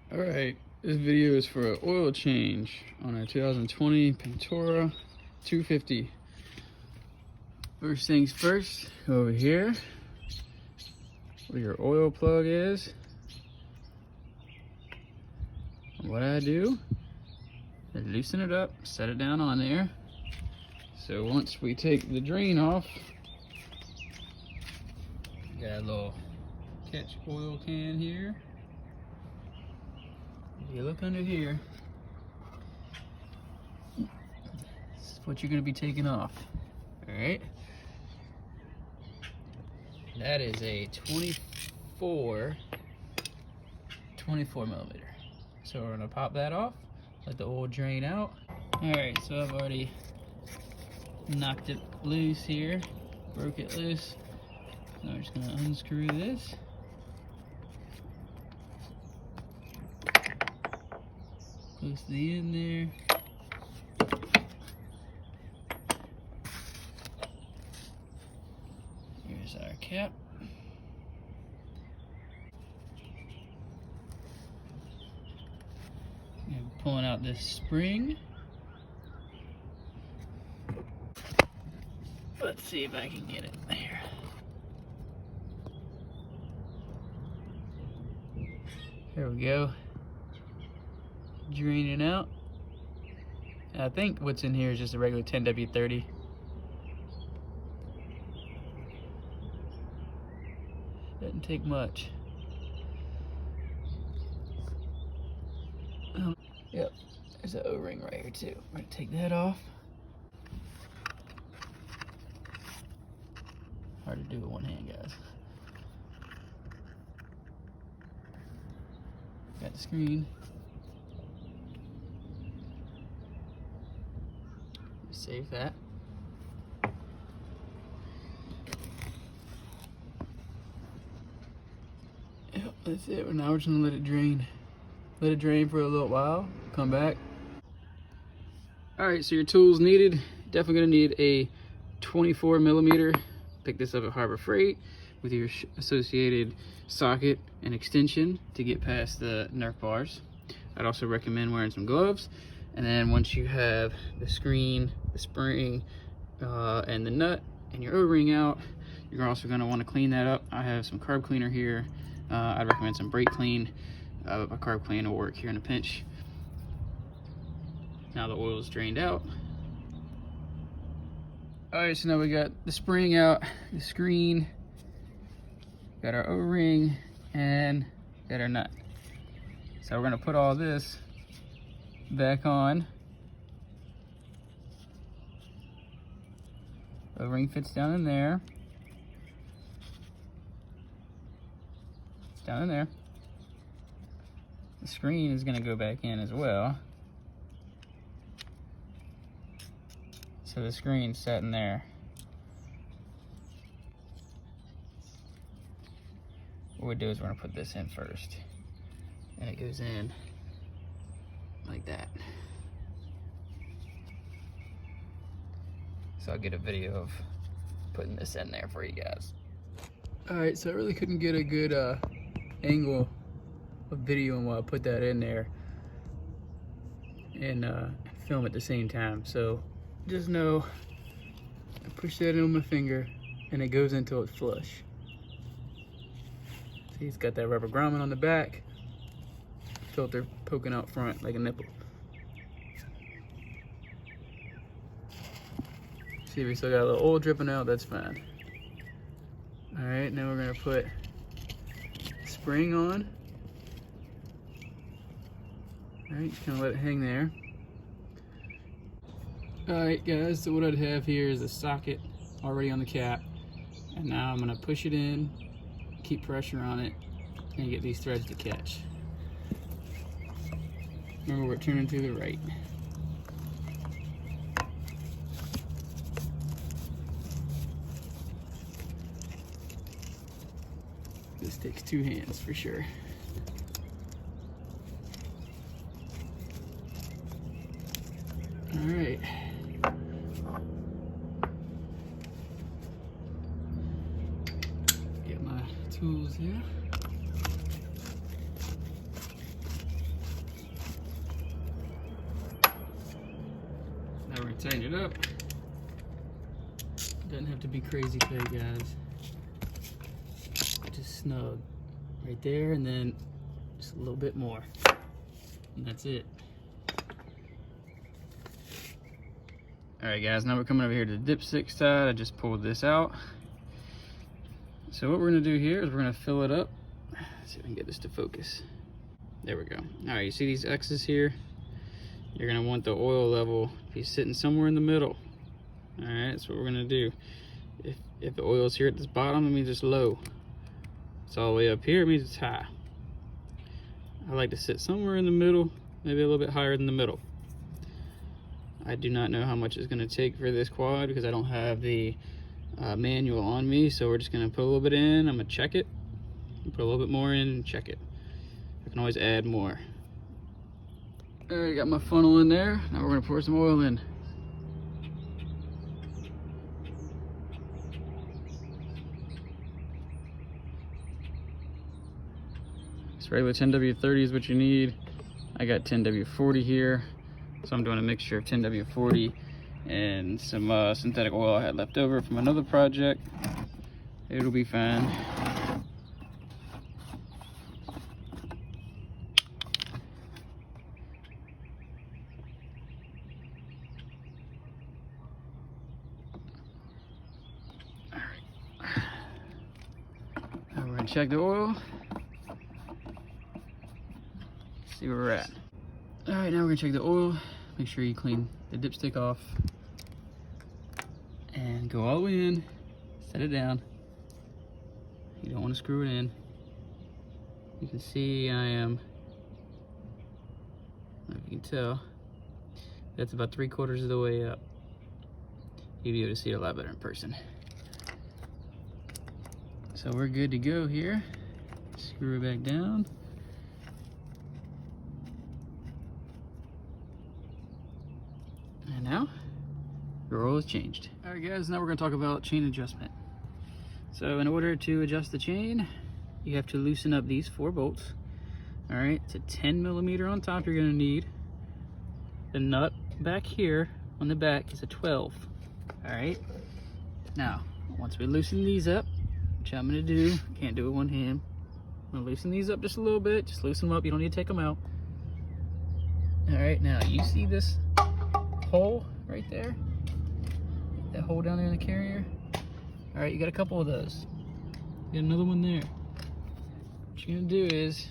Alright, this video is for an oil change on a 2020 Pentora 250. First things first, go over here where your oil plug is. What I do is loosen it up, set it down on there. So once we take the drain off, got a little catch oil can here. If you look under here, this is what you're going to be taking off. Alright? That is a 24 millimeter. So we're going to pop that off, let the oil drain out. Alright, so I've already knocked it loose here, broke it loose. So I'm just going to unscrew this. Close to the end there. Here's our cap. I'm pulling out this spring. Let's see if I can get it there. There we go. Draining out. I think what's in here is just a regular 10W30. Doesn't take much. Yep, there's an O-ring right here too. I'm gonna take that off. Hard to do with one hand, guys. Got the screen. Save that. Yep, that's it. Now we're just gonna let it drain. Let it drain for a little while. Come back. Alright, so your tools needed. Definitely gonna need a 24 millimeter. Pick this up at Harbor Freight with your associated socket and extension to get past the Nerf bars. I'd also recommend wearing some gloves. And then once you have the screen, the spring, and the nut and your O-ring out, you're also going to want to clean that up. I have some carb cleaner here. I'd recommend some brake clean. A carb clean will work here in a pinch. Now the oil is drained out. Alright, so now we got the spring out, the screen, got our O-ring, and got our nut. So we're going to put all this back on. The ring fits down in there. It's down in there. The screen is going to go back in as well. So the screen's set in there. What we do is we're going to put this in first. And it goes in like that. So I'll get a video of putting this in there for you guys. Alright, so I really couldn't get a good angle of video while I put that in there and film at the same time. So just know I push that in with my finger and it goes until it's flush. See, it's got that rubber grommet on the back, filter poking out front like a nipple. See, we still got a little oil dripping out, that's fine. Alright, now we're gonna put spring on. Alright, just gonna let it hang there. Alright guys, so what I'd have here is a socket already on the cap. And now I'm gonna push it in, keep pressure on it, and get these threads to catch. Remember, we're turning to the right. This takes two hands for sure. All right. Get my tools here. tighten it up. Doesn't have to be crazy tight, guys. Just snug right there, and then just a little bit more, and that's it. All right, guys, now we're coming over here to the dipstick side. I just pulled this out. So what we're gonna do here is we're gonna fill it up. Let's see if I can get this to focus. There we go. All right, you see these X's here? You're gonna want the oil level to be sitting somewhere in the middle. All right, that's what we're gonna do. If the oil is here at this bottom, it means it's low. It's all the way up here, it means it's high. I like to sit somewhere in the middle, maybe a little bit higher than the middle. I do not know how much it's gonna take for this quad because I don't have the manual on me, so we're just gonna put a little bit in. I'm gonna check it, put a little bit more in, and check it. I can always add more. All right, got my funnel in there. Now we're gonna pour some oil in. This regular 10W30 is what you need. I got 10W40 here, so I'm doing a mixture of 10W40 and some synthetic oil I had left over from another project. It'll be fine. All right. Now we're gonna check the oil. See where we're at. All right, now we're gonna check the oil. Make sure you clean the dipstick off and go all the way in, set it down. You don't want to screw it in. You can see I am, I don't know if you can tell, that's about 3/4 of the way up. You'll be able to see it a lot better in person. So we're good to go here. Screw it back down. And now, your oil is changed. All right, guys, now we're gonna talk about chain adjustment. So in order to adjust the chain, you have to loosen up these 4 bolts. All right, it's a 10mm on top you're gonna need. The nut back here on the back is a 12. All right, now, once we loosen these up, which I'm gonna do, can't do it with one hand. I'm gonna loosen these up just a little bit, just loosen them up, you don't need to take them out. All right, now you see this hole right there, that hole down there in the carrier. All right, you got a couple of those. You got another one there. What you're gonna do is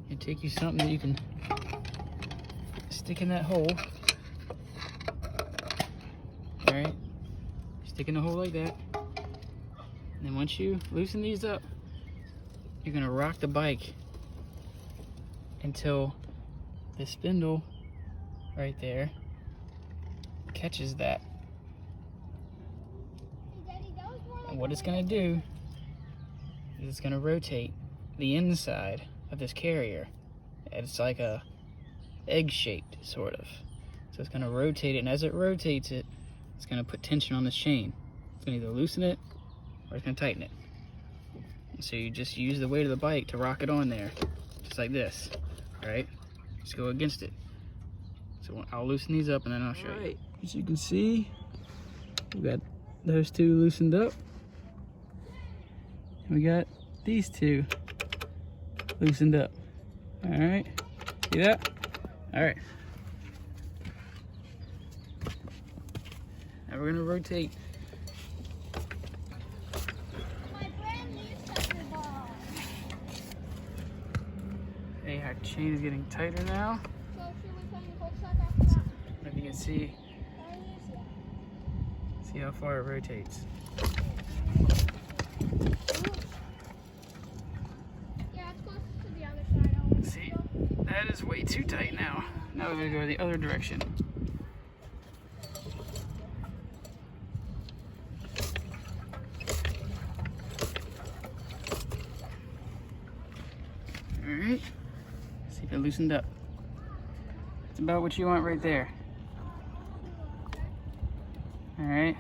you take you something that you can stick in that hole. All right, stick in the hole like that. And then once you loosen these up, you're gonna rock the bike until the spindle right there catches that. And what it's gonna do is it's gonna rotate the inside of this carrier. It's like a egg-shaped, sort of. So it's gonna rotate it, and as it rotates it, it's gonna put tension on this chain. It's gonna either loosen it or it's gonna tighten it. And so you just use the weight of the bike to rock it on there, just like this, right? Just go against it. So I'll loosen these up and then I'll show you. As you can see, we got those 2 loosened up. We got these 2 loosened up. All right, see that? All right. Now we're gonna rotate. Hey, our chain is getting tighter now. If you can see how far it rotates. Yeah, it's close to the other side. See, that is way too tight now. Now we're gonna go the other direction. All right, see if it loosened up. It's about what you want right there. All right,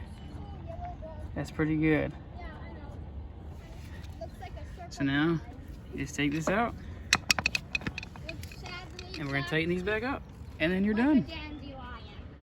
that's pretty good. Yeah, I know. Looks like a circle. So now, you just take this out, and we're gonna tighten these back up, and then you're done.